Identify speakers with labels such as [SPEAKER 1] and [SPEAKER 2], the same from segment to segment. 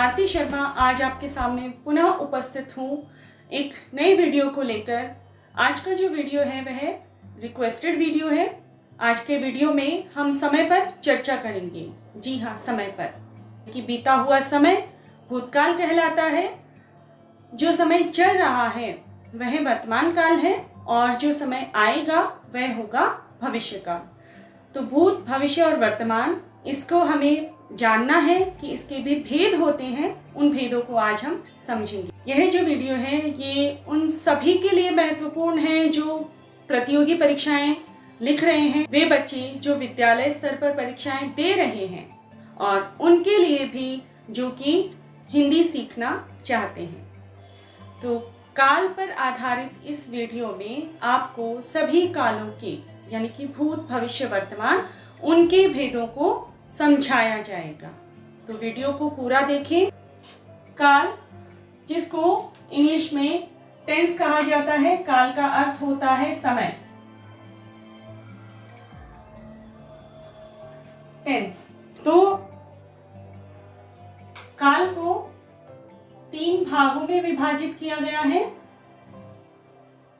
[SPEAKER 1] आरती शर्मा आज आपके सामने पुनः उपस्थित हूँ एक नई वीडियो को लेकर। आज का जो वीडियो है वह रिक्वेस्टेड वीडियो है। आज के वीडियो में हम समय पर चर्चा करेंगे। जी हाँ, समय पर, कि बीता हुआ समय भूतकाल कहलाता है, जो समय चल रहा है वह वर्तमान काल है और जो समय आएगा वह होगा भविष्य काल। तो भूत, भविष्य और वर्तमान, इसको हमें जानना है कि इसके भी भेद होते हैं। उन भेदों को आज हम समझेंगे। यह जो वीडियो है ये उन सभी के लिए महत्वपूर्ण है जो प्रतियोगी परीक्षाएं लिख रहे हैं, वे बच्चे जो विद्यालय स्तर पर परीक्षाएं दे रहे हैं, और उनके लिए भी जो कि हिंदी सीखना चाहते हैं। तो काल पर आधारित इस वीडियो में आपको सभी कालों के, यानी कि भूत, भविष्य, वर्तमान, उनके भेदों को समझाया जाएगा। तो वीडियो को पूरा देखें। काल, जिसको इंग्लिश में टेंस कहा जाता है, काल का अर्थ होता है समय। टेंस। तो काल को 3 भागों में विभाजित किया गया है।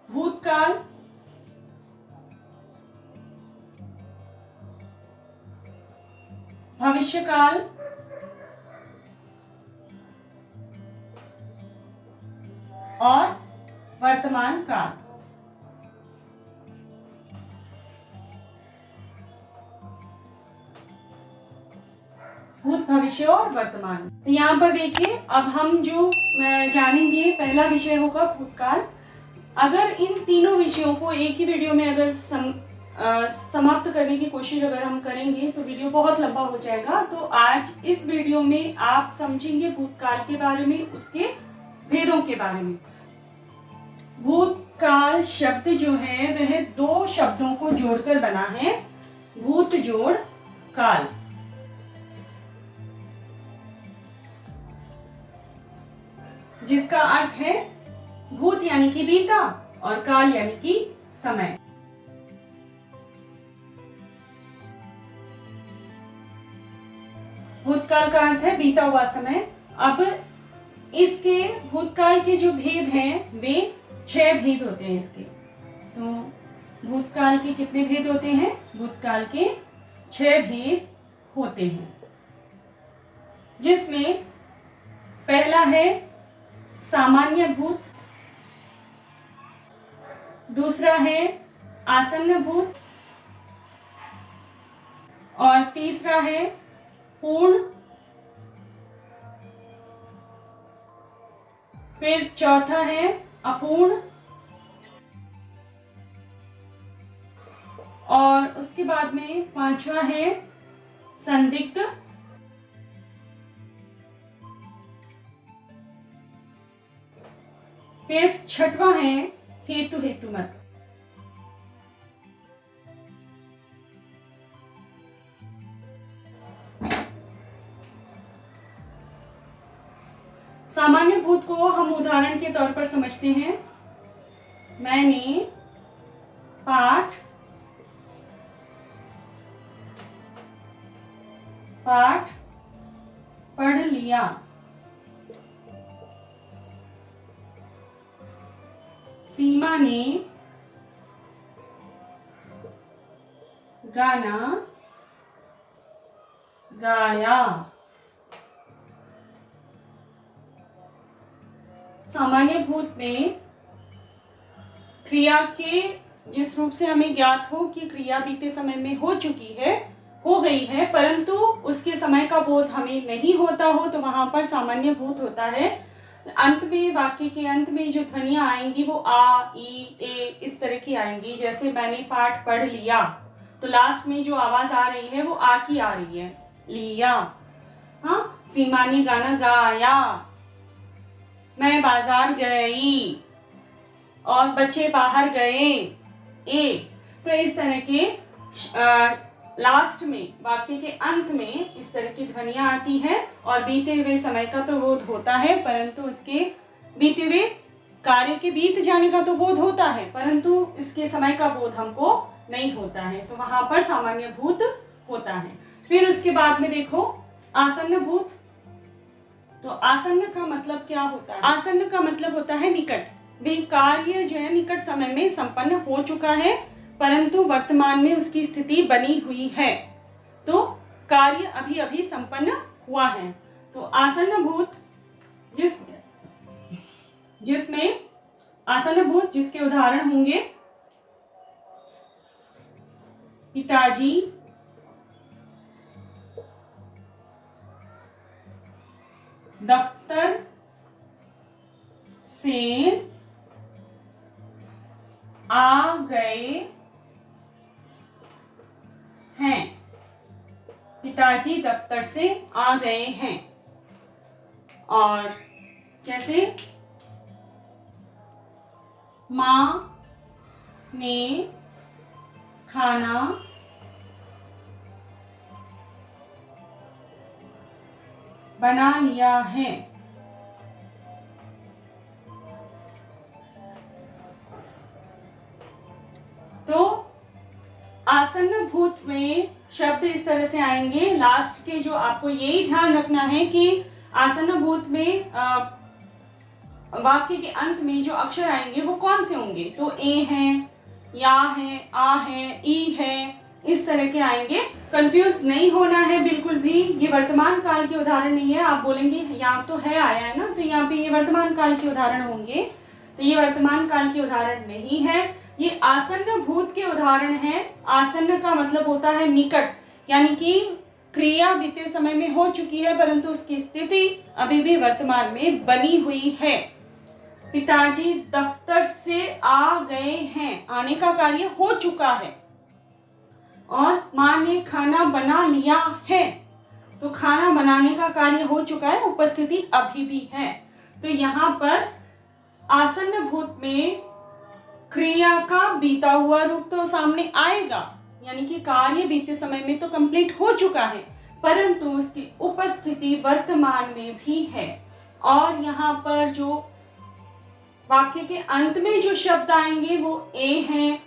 [SPEAKER 1] भूतकाल, भविष्यकाल और वर्तमान काल। भूत, भविष्य और वर्तमान। तो यहाँ पर देखिए, अब हम जो जानेंगे, पहला विषय होगा भूतकाल। अगर इन तीनों विषयों को एक ही वीडियो में अगर समाप्त करने की कोशिश अगर हम करेंगे तो वीडियो बहुत लंबा हो जाएगा। तो आज इस वीडियो में आप समझेंगे भूतकाल के बारे में, उसके भेदों के बारे में। भूतकाल शब्द जो है वह 2 शब्दों को जोड़कर बना है। भूत जोड़ काल। जिसका अर्थ है भूत यानी कि बीता और काल यानी कि समय। भूतकाल का अर्थ है बीता हुआ समय। अब इसके भूतकाल के जो भेद हैं वे 6 भेद होते हैं इसके। तो भूतकाल के कितने भेद होते हैं? भूतकाल के 6 भेद होते हैं, जिसमें पहला है सामान्य भूत, दूसरा है आसन्न भूत, और तीसरा है पूर्ण, फिर चौथा है अपूर्ण, और उसके बाद में 5वां है संदिग्ध, फिर 6वां है हेतु हेतुमत। सामान्य भूत को हम उदाहरण के तौर पर समझते हैं। मैंने पाठ पढ़ लिया। सीमा ने गाना गाया। सामान्य भूत में क्रिया के जिस रूप से हमें ज्ञात हो कि क्रिया बीते समय में हो गई है, परंतु उसके समय का बोध हमें नहीं होता हो, तो वहां पर सामान्य भूत होता है। अंत में, वाक्य के अंत में जो ध्वनियां आएंगी वो आ, ई, ए इस तरह की आएंगी। जैसे मैंने पाठ पढ़ लिया, तो लास्ट में जो आवाज आ रही है वो आ की आ रही है, लिया। हाँ, सीमा ने गाना गाया, मैं बाजार गई, और बच्चे बाहर गए, ए। तो इस तरह के लास्ट में, वाक्य के अंत में इस तरह की ध्वनियां आती हैं, और बीते हुए समय का तो बोध होता है, परंतु इसके बीते हुए कार्य के बीत जाने का तो बोध होता है, परंतु इसके समय का बोध हमको नहीं होता है। तो वहां पर सामान्य भूत होता है। फिर उसके बाद में देखो आसन्न भूत। तो आसन्न का मतलब क्या होता है? आसन्न का मतलब होता है निकट। भाई कार्य जो है निकट समय में संपन्न हो चुका है, परंतु वर्तमान में उसकी स्थिति बनी हुई है। तो कार्य अभी अभी संपन्न हुआ है। तो आसन्न भूत जिसमें आसन्न भूत जिसके उदाहरण होंगे पिताजी, दफ्तर से आ गए हैं। पिताजी दफ्तर से आ गए हैं। और जैसे माँ ने खाना बना लिया है। तो आसन्न भूत में शब्द इस तरह से आएंगे। लास्ट के जो आपको यही ध्यान रखना है कि आसन्न भूत में वाक्य के अंत में जो अक्षर आएंगे वो कौन से होंगे। तो ए है, या है, आ है, ई है, इस तरह के आएंगे। कंफ्यूज नहीं होना है बिल्कुल भी। ये वर्तमान काल के उदाहरण नहीं है। आप बोलेंगे यहाँ तो है आया है ना, तो यहाँ पे ये वर्तमान काल के उदाहरण होंगे। तो ये वर्तमान काल के उदाहरण नहीं है, ये आसन्न भूत के उदाहरण है। आसन्न का मतलब होता है निकट, यानी कि क्रिया बीते समय में हो चुकी है परंतु उसकी स्थिति अभी भी वर्तमान में बनी हुई है। पिताजी दफ्तर से आ गए हैं, आने का कार्य हो चुका है। और माँ ने खाना बना लिया है, तो खाना बनाने का कार्य हो चुका है, उपस्थिति अभी भी है। तो यहाँ पर आसन्न भूत में क्रिया का बीता हुआ रूप तो सामने आएगा, यानी कि कार्य बीते समय में तो कंप्लीट हो चुका है परंतु उसकी उपस्थिति वर्तमान में भी है। और यहाँ पर जो वाक्य के अंत में जो शब्द आएंगे वो ए हैं,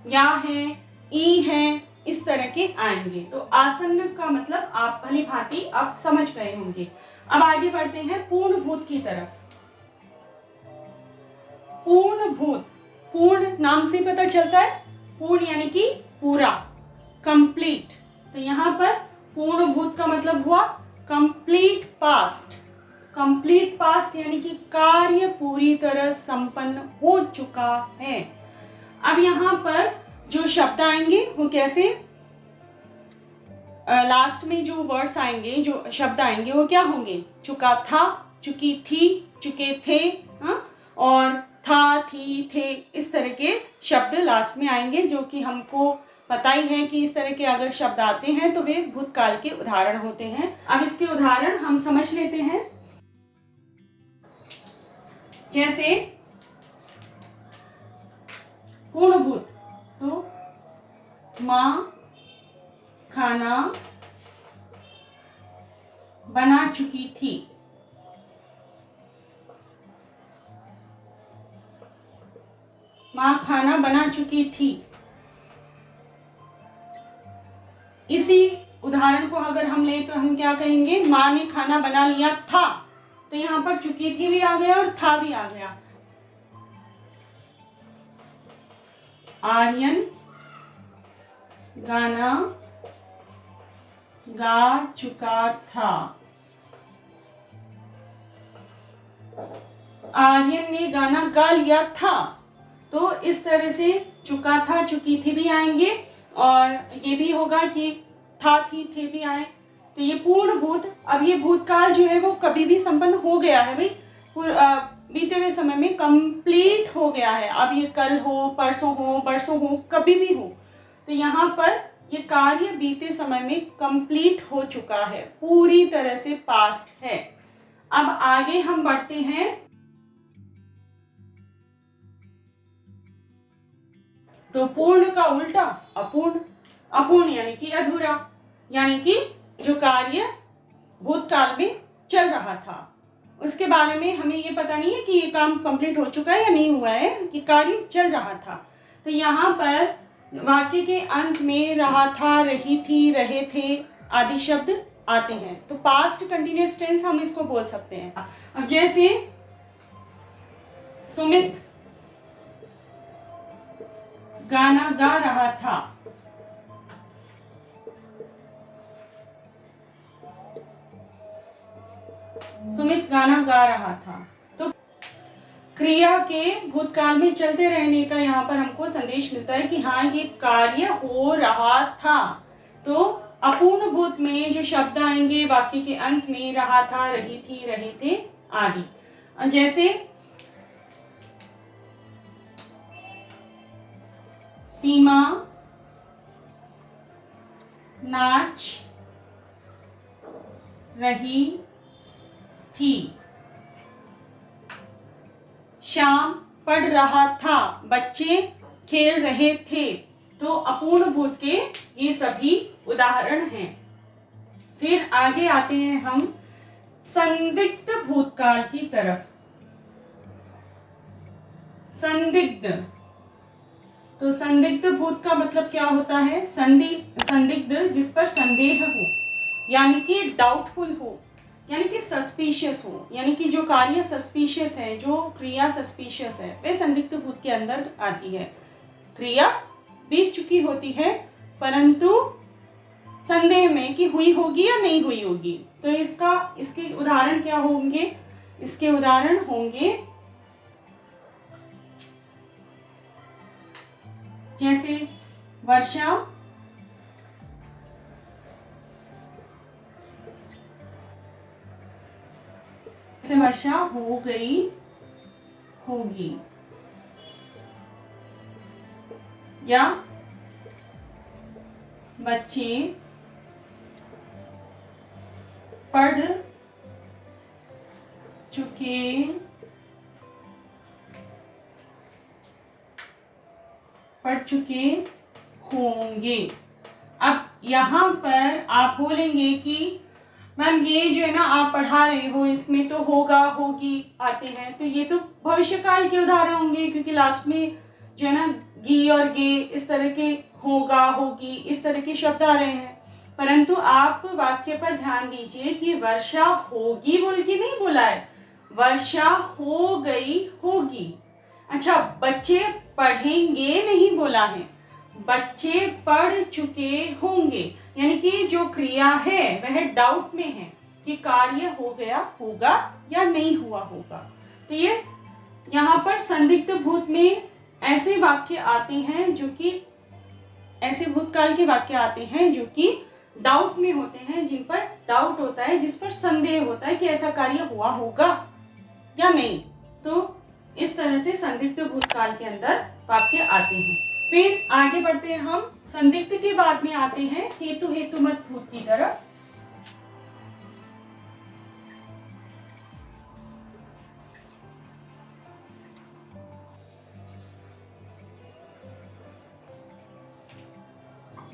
[SPEAKER 1] या हैं, ई हैं, इस तरह के आएंगे। तो आसन्न का मतलब आप भली भांति आप समझ गए होंगे। अब आगे बढ़ते हैं पूर्ण भूत की तरफ। पूर्ण भूत, पूर्ण नाम से पता चलता है, पूर्ण यानी कि पूरा, कंप्लीट। तो यहाँ पर पूर्ण भूत का मतलब हुआ कंप्लीट पास्ट। कंप्लीट पास्ट यानी कि कार्य पूरी तरह संपन्न हो चुका है। अब यहाँ पर जो शब्द आएंगे वो कैसे, लास्ट में जो वर्ड्स आएंगे, जो शब्द आएंगे वो क्या होंगे? चुका था, चुकी थी, चुके थे, और था, थी, थे, इस तरह के शब्द लास्ट में आएंगे, जो कि हमको पता ही है कि इस तरह के अगर शब्द आते हैं तो वे भूतकाल के उदाहरण होते हैं। अब इसके उदाहरण हम समझ लेते हैं। जैसे पूर्ण भूत, तो माँ खाना बना चुकी थी। माँ खाना बना चुकी थी। इसी उदाहरण को अगर हम ले तो हम क्या कहेंगे? माँ ने खाना बना लिया था। तो यहाँ पर चुकी थी भी आ गया और था भी आ गया। आर्यन गाना गा चुका था। आर्यन ने गाना गा लिया था। तो इस तरह से चुका था, चुकी थी भी आएंगे और ये भी होगा कि था, थी, थे भी आए। तो ये पूर्ण भूत, अब ये भूतकाल जो है वो कभी भी संपन्न हो गया है भाई, बीते हुए समय में कंप्लीट हो गया है। अब ये कल हो, परसों हो, बरसों हो, कभी भी हो। तो यहाँ पर ये कार्य बीते समय में कंप्लीट हो चुका है, पूरी तरह से पास्ट है। अब आगे हम बढ़ते हैं। तो पूर्ण का उल्टा अपूर्ण। अपूर्ण यानी कि अधूरा, यानी कि जो कार्य भूतकाल में चल रहा था उसके बारे में हमें ये पता नहीं है कि ये काम कंप्लीट हो चुका है या नहीं हुआ है, कि कार्य चल रहा था। तो यहाँ पर वाक्य के अंत में रहा था, रही थी, रहे थे आदि शब्द आते हैं। तो पास्ट कंटिन्यूअस टेंस हम इसको बोल सकते हैं। अब जैसे सुमित गाना गा रहा था, सुमित गाना गा रहा था। तो क्रिया के भूतकाल में चलते रहने का यहाँ पर हमको संदेश मिलता है कि हाँ ये कार्य हो रहा था। तो अपूर्ण भूत में जो शब्द आएंगे वाक्य के अंत में रहा था, रही थी, रहे थे आदि। जैसे सीमा नाच रही थी, श्याम पढ़ रहा था, बच्चे खेल रहे थे। तो अपूर्ण भूत के ये सभी उदाहरण हैं। फिर आगे आते हैं हम संदिग्ध भूतकाल की तरफ। संदिग्ध, तो संदिग्ध भूत का मतलब क्या होता है? संदिग्ध जिस पर संदेह हो, यानी कि डाउटफुल हो, यानी कि सस्पिशियस हो, यानी कि जो कार्य सस्पिशियस है, जो क्रिया सस्पिशियस है, वह संदिग्ध भूत के अंदर आती है। क्रिया बीत चुकी होती है परंतु संदेह में कि हुई होगी या नहीं हुई होगी। तो इसके उदाहरण क्या होंगे? इसके उदाहरण होंगे जैसे वर्षा से वर्षा हो गई होगी, या बच्चे पढ़ चुके होंगे। अब यहाँ पर आप बोलेंगे कि मैम ये जो है ना आप पढ़ा रहे हो इसमें तो होगा होगी आते हैं, तो ये तो भविष्यकाल के उदाहरण होंगे, क्योंकि लास्ट में जो है ना गी और गे इस तरह के होगा होगी इस तरह के शब्द आ रहे हैं। परंतु आप वाक्य पर ध्यान दीजिए कि वर्षा होगी बोल के नहीं बोला है, वर्षा हो गई होगी। अच्छा, बच्चे पढ़ेंगे नहीं बोला है, बच्चे पढ़ चुके होंगे, यानी कि जो क्रिया है वह डाउट में है कि कार्य हो गया होगा या नहीं हुआ होगा। तो ये यहाँ पर संदिग्ध भूत में ऐसे वाक्य आते हैं जो कि ऐसे भूतकाल के वाक्य आते हैं जो कि डाउट में होते हैं, जिन पर डाउट होता है, जिस पर संदेह होता है कि ऐसा कार्य हुआ होगा या नहीं। तो इस तरह से संदिग्ध भूतकाल के अंदर वाक्य आते हैं। फिर आगे बढ़ते हैं हम, संदिग्ध के बाद में आते हैं हेतुमत भूत की तरफ।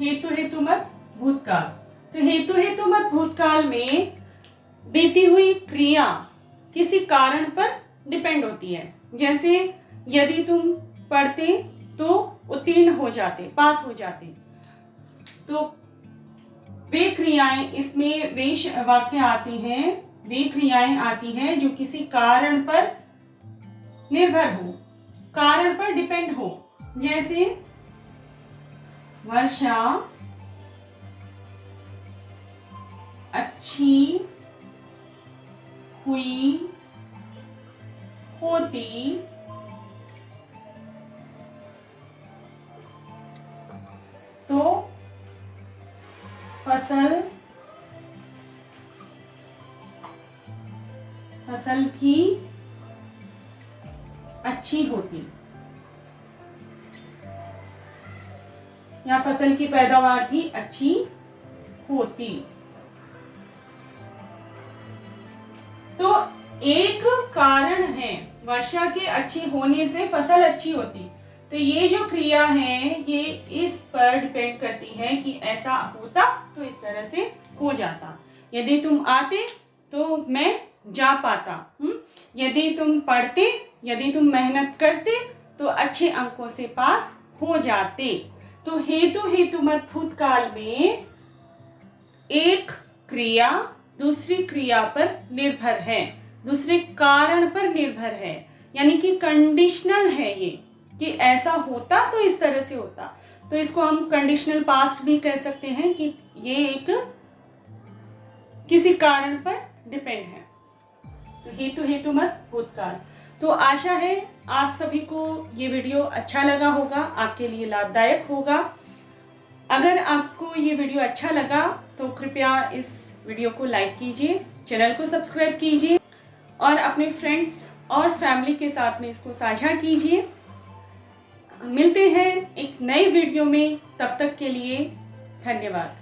[SPEAKER 1] हेतुमत भूतकाल। तो हेतुमत भूतकाल में बीती हुई क्रिया किसी कारण पर डिपेंड होती है। जैसे यदि तुम पढ़ते तो उत्तीर्ण हो जाते, पास हो जाते, तो वे क्रियाएं इसमें वे वाक्य आती हैं, वे क्रियाएं आती हैं जो किसी कारण पर निर्भर हो, कारण पर डिपेंड हो। जैसे वर्षा अच्छी हुई होती तो फसल की अच्छी होती, या फसल की पैदावार भी अच्छी होती। तो एक कारण है वर्षा के अच्छी होने से फसल अच्छी होती। तो ये जो क्रिया है ये इस पर डिपेंड करती है कि ऐसा होता तो इस तरह से हो जाता। यदि तुम आते तो मैं जा पाता, यदि तुम पढ़ते, यदि तुम मेहनत करते तो अच्छे अंकों से पास हो जाते। तो हेतुमत भूतकाल में एक क्रिया दूसरी क्रिया पर निर्भर है, दूसरे कारण पर निर्भर है, यानी कि कंडीशनल है ये, कि ऐसा होता तो इस तरह से होता। तो इसको हम कंडीशनल पास्ट भी कह सकते हैं कि ये एक किसी कारण पर डिपेंड है। तो हेतु हेतुमत भूतकाल। तो आशा है आप सभी को ये वीडियो अच्छा लगा होगा, आपके लिए लाभदायक होगा। अगर आपको ये वीडियो अच्छा लगा तो कृपया इस वीडियो को लाइक कीजिए, चैनल को सब्सक्राइब कीजिए और अपने फ्रेंड्स और फैमिली के साथ में इसको साझा कीजिए। मिलते हैं एक नए वीडियो में, तब तक के लिए धन्यवाद।